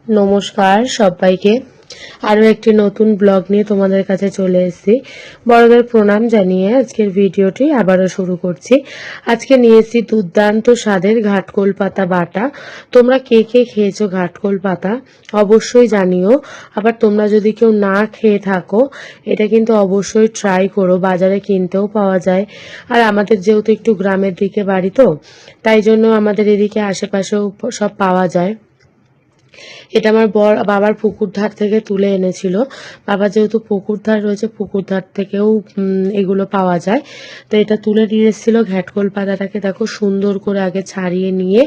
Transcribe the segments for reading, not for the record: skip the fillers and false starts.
নমস্কার সবাইকে, আরও একটি নতুন ব্লগ নিয়ে তোমাদের কাছে চলে এসেছি। বড়দের প্রণাম জানিয়ে আজকের ভিডিওটি আবারও শুরু করছি। আজকে নিয়ে এসেছি দুর্দান্ত স্বাদের ঘাটকোল পাতা বাটা। তোমরা কে কে খেয়েছো ঘাটকোল পাতা অবশ্যই জানিও। আবার তোমরা যদি কেউ না খেয়ে থাকো, এটা কিন্তু অবশ্যই ট্রাই করো। বাজারে কিনতেও পাওয়া যায়। আর আমাদের যেহেতু একটু গ্রামের দিকে বাড়ি, তো তাই জন্য আমাদের এদিকে আশেপাশেও সব পাওয়া যায়। এটা আমার বাবার পুকুর ধার থেকে তুলে এনেছিল। বাবা যেহেতু পুকুর ধার রয়েছে, পুকুর ধার থেকেও এগুলো পাওয়া যায়। তো এটা তুলে নিয়ে এসেছিল। ঘাটকোল পাতাটাকে দেখো সুন্দর করে আগে ছাড়িয়ে নিয়ে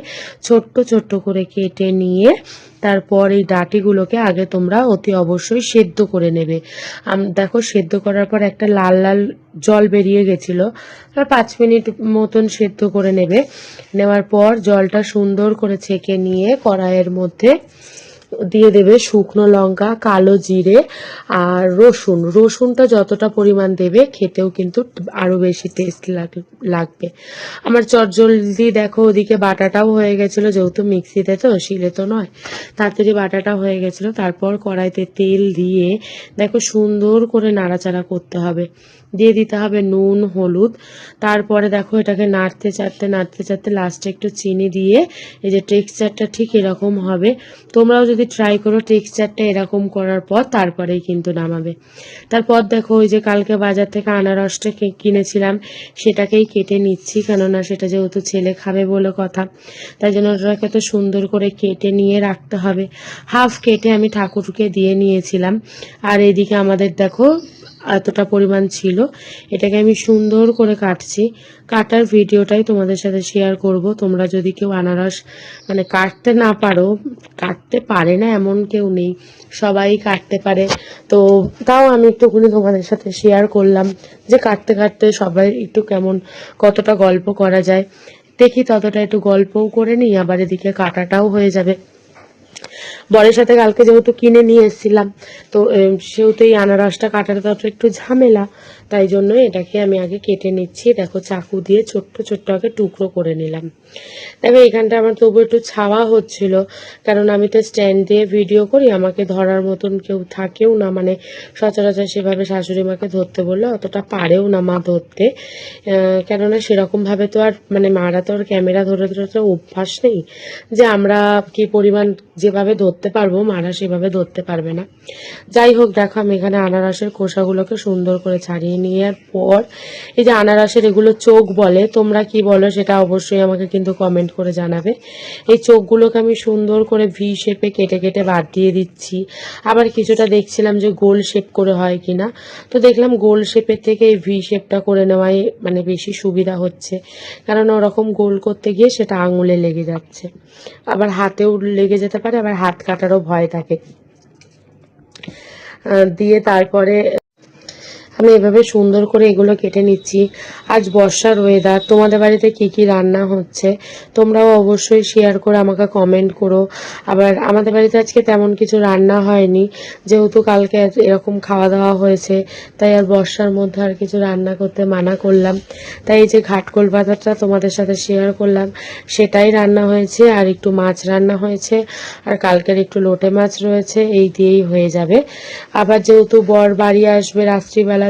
ছোট্ট ছোট্ট করে কেটে নিয়ে তারপর এই ডাঁটিগুলোকে আগে তোমরা অতি অবশ্যই সেদ্ধ করে নেবে। দেখো সেদ্ধ করার পর একটা লাল লাল জল বেরিয়ে গেছিল। 5 মিনিট মতন সেদ্ধ করে নেবে। নেওয়ার পর জলটা সুন্দর করে ছেঁকে নিয়ে কড়াইয়ের মধ্যে দিয়ে দেবে শুকনো লঙ্কা, কালো জিরে আর রসুনটা যতটা পরিমাণ দেবে খেতেও কিন্তু আরো বেশি টেস্ট লাগবে। আমার চটজলদি দেখো ওদিকে বাটাটাও হয়ে গেছিল, যেহেতু মিক্সিতে তো শিলে তো নয়, তাড়াতাড়ি বাটাটা হয়ে গেছিল। তারপর কড়াইতে তেল দিয়ে দেখো সুন্দর করে নাড়াচাড়া করতে হবে। দিয়ে দিতে হবে নুন, হলুদ। তারপরে দেখো এটাকে নাড়তে চাড়তে লাস্টে একটু চিনি দিয়ে এই যে টেক্সচারটা ঠিক এরকম হবে। তোমরাও যদি ট্রাই করো টেক্সচারটা এরকম করার পর তারপরেই কিন্তু নামাবে। তারপর দেখো ওই যে কালকে বাজার থেকে আনারসটা কিনেছিলাম, সেটাকেই কেটে নিচ্ছি, কেননা সেটা যেহেতু ছেলে খাবে বলে কথা, তাই জন্য ওটাকে তো সুন্দর করে কেটে নিয়ে রাখতে হবে। হাফ কেটে আমি ঠাকুরকে দিয়ে নিয়েছিলাম। আর এদিকে আমাদের দেখো এতটা পরিমাণ ছিল, এটাকে আমি সুন্দর করে কাটছি। কাটার ভিডিওটাই তোমাদের সাথে শেয়ার করব। তোমরা যদি কেউ আনারস কাটতে না পারো, কাটতে পারে না এমন কেউ নেই, সবাই কাটতে পারে, তো তাও আমি একটুখানি তোমাদের সাথে শেয়ার করলাম যে কাটতে কাটতে সবাই একটু কতটা গল্প করা যায়। দেখি ততটা একটু গল্পও করে নিই, আবার এদিকে কাটাটাও হয়ে যাবে। বরের সাথে কালকে যেহেতু কিনে নিয়ে এসেছিলাম, তো সেহেতু এই আনারসটা কাটাটা তো একটু ঝামেলা, তাই জন্য এটাকে আমি আগে কেটে নিচ্ছি। দেখো চাকু দিয়ে ছোট্ট ছোট্ট আগে টুকরো করে নিলাম। দেখো এখানটা আমার তবু একটু ছাওয়া হচ্ছিল, কারণ আমি তো স্ট্যান্ড দিয়ে ভিডিও করি, আমাকে ধরার মতন কেউ থাকেও না, সচরাচর সেভাবে শাশুড়ি মাকে ধরতে বললে অতটা পারেও না মা ধরতে, কেননা সেরকমভাবে তো আর মারা তো আর ক্যামেরা ধরে ধরে তো অভ্যাস নেই যে আমরা কি পরিমাণ যেভাবে ধরতে পারবো, মারা সেভাবে ধরতে পারবে না। যাই হোক, দেখো আমি এখানে আনারসের খোসাগুলোকে সুন্দর করে ছাড়িয়ে নেওয়ার পর এই যে আনারসের এগুলো চোখ বলে, তোমরা কি বলো সেটা অবশ্যই আমাকে কিন্তু কমেন্ট করে জানাবে। এই চোখগুলোকে আমি সুন্দর করে ভি শেপে কেটে কেটে বাদ দিয়ে দিচ্ছি। আবার কিছুটা দেখছিলাম যে গোল শেপ করে হয় কিনা, তো দেখলাম গোল শেপের থেকে এই ভি শেপটা করে নেওয়াই বেশি সুবিধা হচ্ছে, কারণ ওরকম গোল করতে গিয়ে সেটা আঙুলে লেগে যাচ্ছে, আবার হাতেও লেগে যেতে পারে, আবার হাত কাটারও ভয় থাকে। দিয়ে তারপরে আমি এভাবে সুন্দর করে এগুলো কেটে নিচ্ছি। আজ বর্ষার ওয়েদার, তোমাদের বাড়িতে কি কি রান্না হচ্ছে তোমরাও অবশ্যই শেয়ার করে আমাকে কমেন্ট করো। আবার আমাদের বাড়িতে আজকে তেমন কিছু রান্না হয়নি, যেহেতু কালকে এরকম খাওয়া দাওয়া হয়েছে, তাই আর বর্ষার মধ্যে আর কিছু রান্না করতে মানা করলাম। তাই এই যে ঘাটকোল পাতাটা তোমাদের সাথে শেয়ার করলাম, সেটাই রান্না হয়েছে। আর একটু মাছ রান্না হয়েছে, আর কালকের একটু লোটে মাছ রয়েছে, এই দিয়েই হয়ে যাবে। আবার যেহেতু বর বাড়ি আসবে রাত্রিবেলা,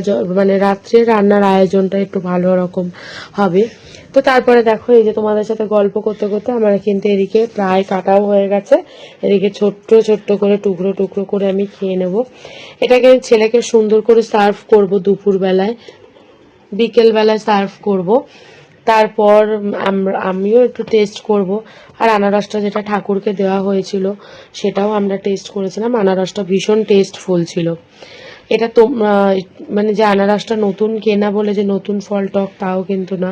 রাত্রে রান্নার আয়োজনটা একটু ভালো রকম হবে। তো তারপরে দেখো এই যে তোমাদের সাথে গল্প করতে করতে আমার কিন্তু এদিকে প্রায় কাটাও হয়ে গেছে। এদিকে ছোট্ট ছোট্ট করে টুকরো টুকরো করে আমি খেয়ে নেব। এটাকে ছেলেকে সুন্দর করে সার্ভ করব দুপুরবেলায়, বিকেলবেলায় সার্ভ করব। তারপর আমিও একটু টেস্ট করব। আর আনারসটা যেটা ঠাকুরকে দেওয়া হয়েছিল সেটাও আমরা টেস্ট করেছিলাম, আনারসটা ভীষণ টেস্টফুল ছিল। এটা তো যে আনারসটা নতুন কেনা বলে যে নতুন ফল টক তাও কিন্তু না।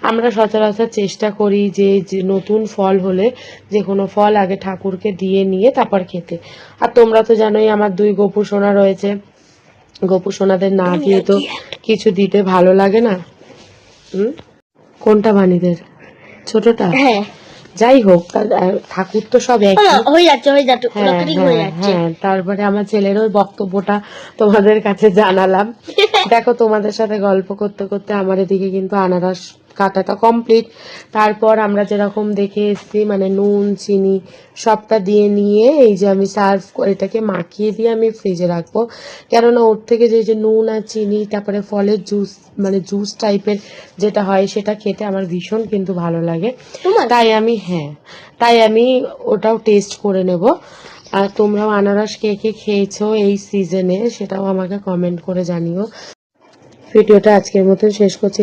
আমরা সচরাচর চেষ্টা করি যে নতুন ফল হলে যে কোনো ফল আগে ঠাকুরকে দিয়ে নিয়ে তারপর খেতে। আর তোমরা তো জানোই আমার 2 গোপু সোনা রয়েছে, গোপু সোনাদের না দিয়ে তো কিছু দিতে ভালো লাগে না। কোনটা বানিদের? ছোটটা? হ্যাঁ। যাই হোক, ঠাকুর তো সব একই হয়ে যাচ্ছে। হ্যাঁ, তারপরে আমার ছেলের ওই বক্তব্যটা তোমাদের কাছে জানালাম। দেখো তোমাদের সাথে গল্প করতে করতে আমার এদিকে কিন্তু আনারস কাটাটা কমপ্লিট। তারপর আমরা যেরকম দেখে এসেছি মানে নুন চিনি সবটা দিয়ে নিয়ে এই যে আমি সার্ভ এটাকে মাখিয়ে দিয়ে আমি ফ্রিজে রাখবো, কেননা ওর থেকে যে নুন আর চিনি তারপরে ফলের জুস মানে জুস টাইপের যেটা হয় সেটা খেতে আমার ভীষণ কিন্তু ভালো লাগে। তাই আমি ওটাও টেস্ট করে নেব। আর তোমরাও আনারস কে কে খেয়েছো এই সিজনে সেটাও আমাকে কমেন্ট করে জানিও। ভিডিওটা আজকের মতন শেষ করছি।